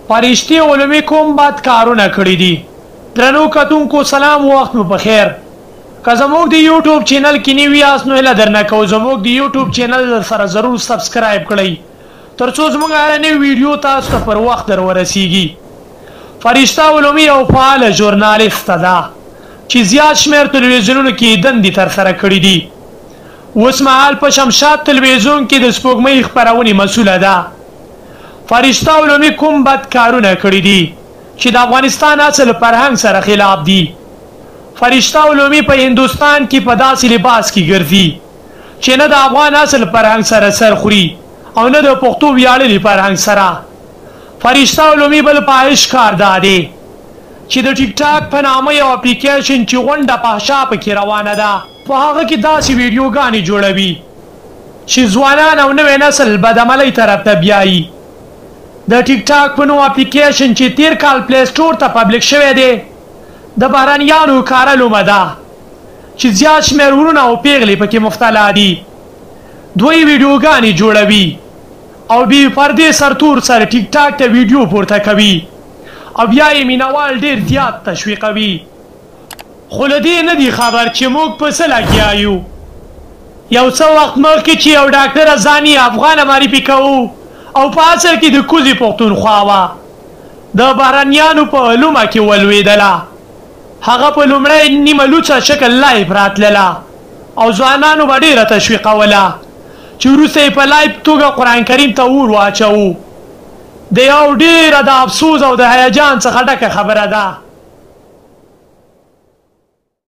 فرشتي علومي کوم بد کارونه کړی دي. درنو کتونکو سلام، وخت مو بخیر. که زموږ د یوټیوب چینل کې نوي یاست نو هیله درنه کوو زموږ د یوټیوب چینل سره ضرور سبسکرایب کړئ ترڅو زموږ هره نوې ویډیو تاسو ته پر وخت در ورسیږي. فرشته علومي یو فعاله ژورنالیسته ده چې زیات شمېر تلویزیونونو کې دندې ترسره کړي دي. اوس مهال په شمشاد تلویزیون کې د سپوږمۍ خپرونې مسؤله ده. فرشته علومي کوم بد کارونه کړي دي چې د افغانستان اصل فرهنګ سره خلاف دي. فرشته علومي په هندوستان کې په داسې لباس کې ګرځي چې نه د افغان اصل فرهنګ سره سر خوري او نه د پښتو ویاړلي فرهنګ سره. فرشته علومي بل پایش کار دا دی چې د ټیک ټاک په نامه یو اپلیکیشن چې غونډه پاشا پکې روانه ده په هغه کې داسې ویډیوګانې جوړوي چې ځوانان او نوی نسل بدعملۍ طرف ته بیایي. د ټیک ټاک په نوم اپلیکیشن چې تیر کال پلی سټور ته پبلیک شوی دی د بهرنیانو کاره لومه ده چې زیات شمېر ورونه او پیغلې پکې مبتلا دي. دوی ویډیوګانې جوړوي او بې پردې سرتور سره ټیک ټاک ته ویډیو پورته کوي او بیا یې مینوال ډېر زیات تشویقوي. خو له دې نه دي خبر چې موږ په څه لګیا یو. یو څه وخت مخکې چې یو ډاکټره ځاني افغانه معرفي کوو او په اصل کې د کوزې پښتونخوا وه د بهرنیانو په لومه کې ولوېدله. هغه په لومړی نیمه لوڅه شکل لایف راتلله او ځوانانو به ډېره تشویقوله چې وروسته یې په لایف توګه قرآن کریم ته ور واچوو. د یو ډېره د افسوس او د هیجان څخه ډکه خبره ده